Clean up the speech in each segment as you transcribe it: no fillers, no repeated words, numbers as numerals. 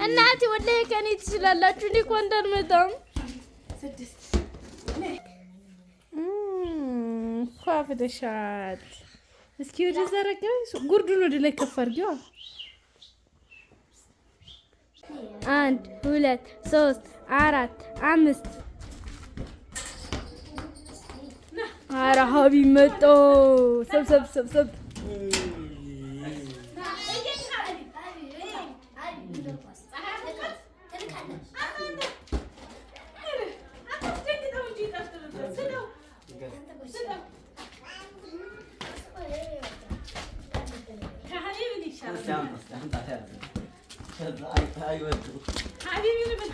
እናቴ ወላሂ ከኔ ትችላላችሁ። እንዴ ኮንደር መጣም ኳፍደሻት። እስኪ ወደ ዘረጋው ጉርዱን ወደ ላይ ከፍ አድርጊው። 1 2 3 4 5 ኧረ ሀቢብ መጣ። ሰብሰብ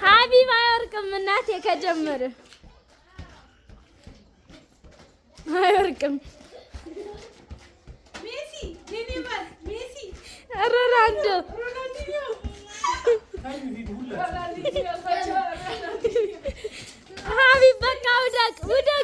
ሀቢብ አይወርቅም እናቴ ከጀመረ አይወርቅም። ኧረ ሮናልዶ ሀቢብ በቃ ውደቅ።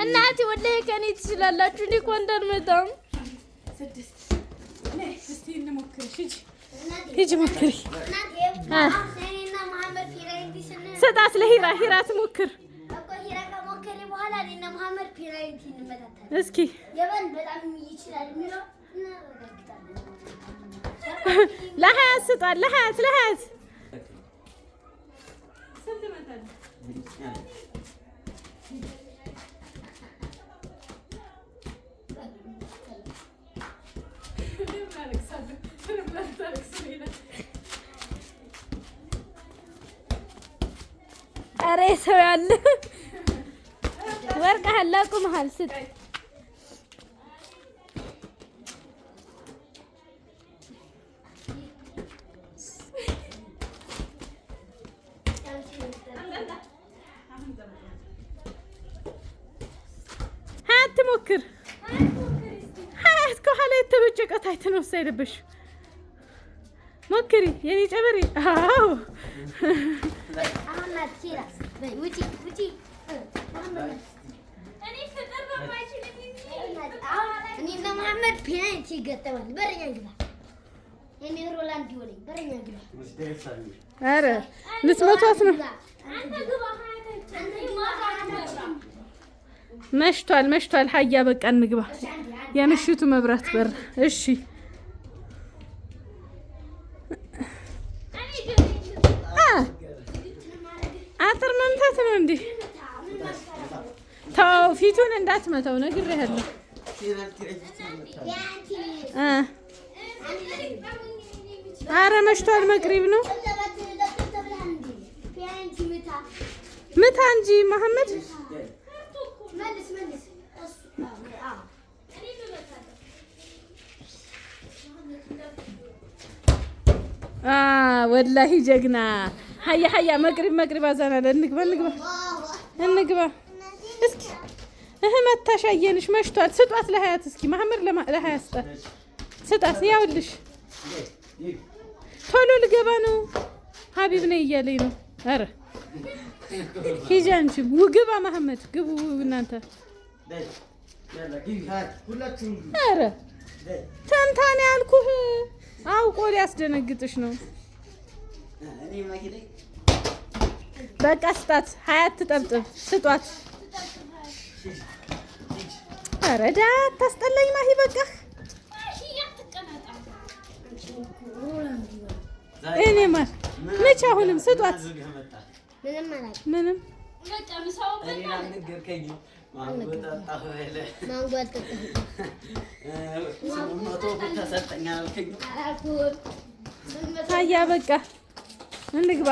እናቴ ወላሂ ከኔ ትችላላችሁ። እንዴ ኮንደር መጣም ሂጂ ሞክሪ። ስጣት ለሂራ ትሞክር እስኪ ለሀያት ስጧት። ለሀያት ኧረ ሰው ያለ ወርቀሃል አቁመሃል። ስጥ ሀያት ትሞክር። ሀያት ከኋላ የተበጨቀት አይተነው ሳይደብሽ ሞክሪ የኔ ጨበሬ። አዎ እኔና መሐመድ ፔናልቲ ገጠመን። በረኛ ግባ እኔ ሮላንድ ይወለኝ በረኛ ግባ። ኧረ ልትመቷት ነው። መሽቷል። ሀያ በቃ እንግባ። የምሽቱ መብራት በር እሺ። አጥር መምታት ነው እንዴ? ተው ፊቱን እንዳትመታው ነግሬሃለሁ። ኧረ መሽቷል። መቅሪብ ነው። ምታ እንጂ መሐመድ። ወላሂ ጀግና። ሀያ መቅሪብ አዛናለ። እንግባ እስኪ መታሽ አየንሽ። መሽቷል። ስጧት ለሀያት እስኪ መሐመድ ለሀያት ስጣት። ያውልሽ ቶሎ ልገባ ነው። ሀቢብ ነይ እያለኝ ነው። ኧረ ሂጂ አንቺም ግባ መሐመድ ግቡ እናንተ። ኧረ ተንታኔ ያልኩህ አውቆ ሊያስደነግጥሽ ነው። በቃ ስጣት። ሀያት ትጠብጥብ። ስጧት። ኧረ ታስጠላኝ ማሂ በቃ እኔ ማር መቼ አሁንም ስጧት። ምንም ታያ በቃ እንግባ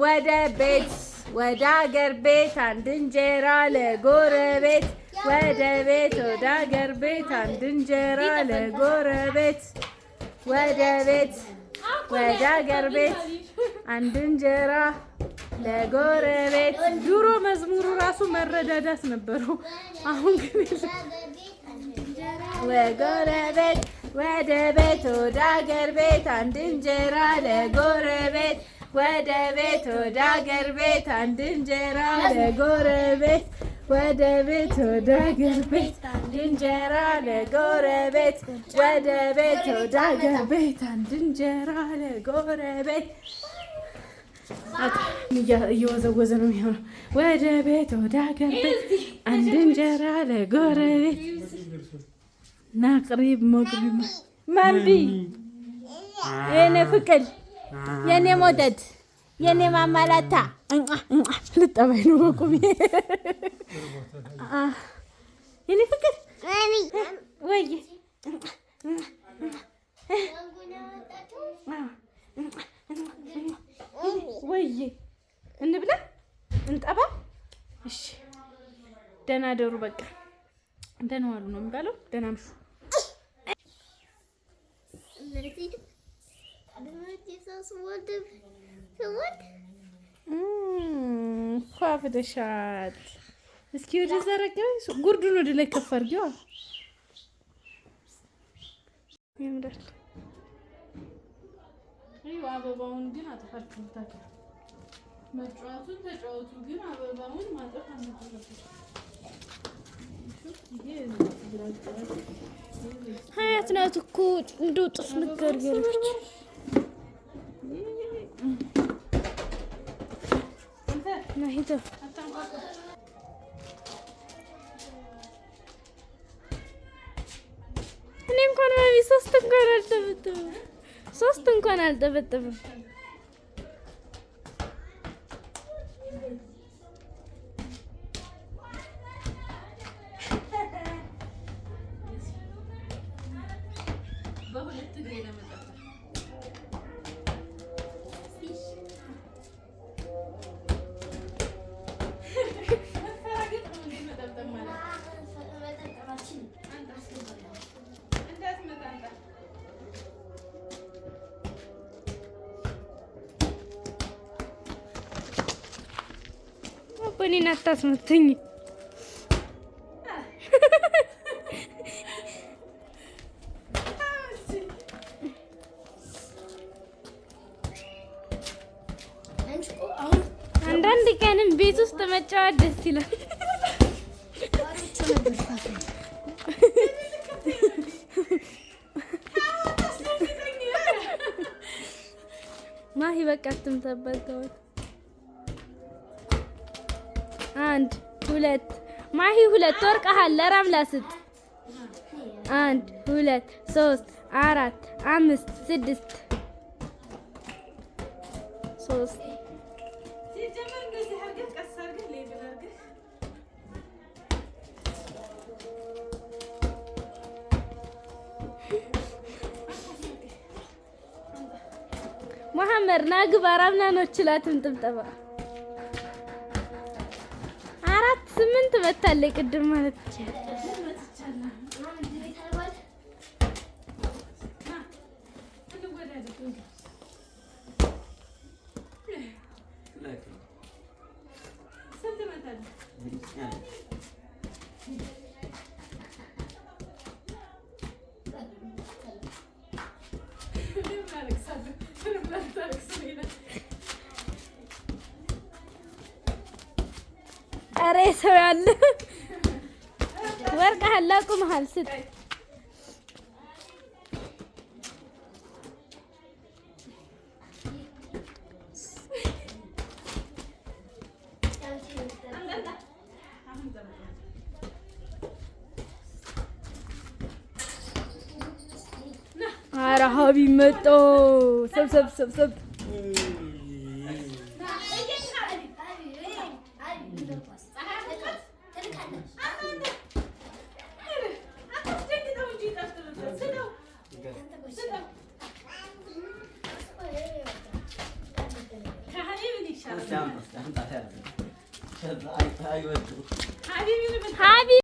ወደ ቤት ወደ አገር ቤት አንድ እንጀራ ለጎረቤት ወደ ቤት ወደ አገር ቤት አንድ እንጀራ ለጎረቤት ወደ ቤት ወደ አገር ቤት አንድ እንጀራ ለጎረቤት። ድሮ መዝሙሩ ራሱ መረዳዳት ነበረው። አሁን ግን ወጎረቤት ወደ ቤት ወደ አገር ቤት አንድ እንጀራ ለጎረቤት ወደ ቤት ወደ አገር ቤት አንድ እንጀራ ለጎረቤት ወደ ቤት ወደ አገር ቤት አንድ እንጀራ ለጎረቤት ወደ ቤት ወደ አገር ቤት አንድ እንጀራ ለጎረቤት እየወዘወዘ ነው የሚሆነው። ወደ ቤት ወደ አገር ቤት አንድ እንጀራ ለጎረቤት ናቅሪብ ሞቅሪብ መንዲ የኔ ፍቅል የኔ ሞደድ የኔ ማማላታ ልጠባይ ነው በቁሜ የኔ ፍቅል ወይ ወይ እንብላ እንጠባ። እሺ ደህና ደሩ። በቃ ደህና ዋሉ ነው የሚባለው። ደህና ምሹ። ፏፍደሻል። እስኪ ወደ ዘረጋው ጉርዱን ወደ ላይ ከፍ አድርጊው። ያምራል። ይኸው አበባውን ግን አጥፋችሁታል። መጫወቱን ተጫወቱ፣ ግን አበባውን ማጠፍ አልነበረብሽም። ሀያት ናት እኮ እንደው ጥፍ ነገር ያለች ናሂተ እኔ እንኳን ማሚ ሶስት እንኳን አልጠበጥብም። እኔን አታስመቱኝ። አንዳንድ ቀንም ቤት ውስጥ መጫወት ደስ ይላል። ማሂ በቃ አትምታበት። አንድ ሁለት ማሂ ሁለት ወርቀሃል። ለራምላ ስጥ። 1 2 3 4 5 6 3 መሐመድ ናግባ ራምላ ነው ችላትም ጥብጠባ 8 መታለች ቅድም ማለት ይችላል። ኧረ ሰው ያለ ወርቀሃል። አቁመሃል። ስጥ ኧረ ሀቢብ መጣ። ሰብሰብ ሀቢብ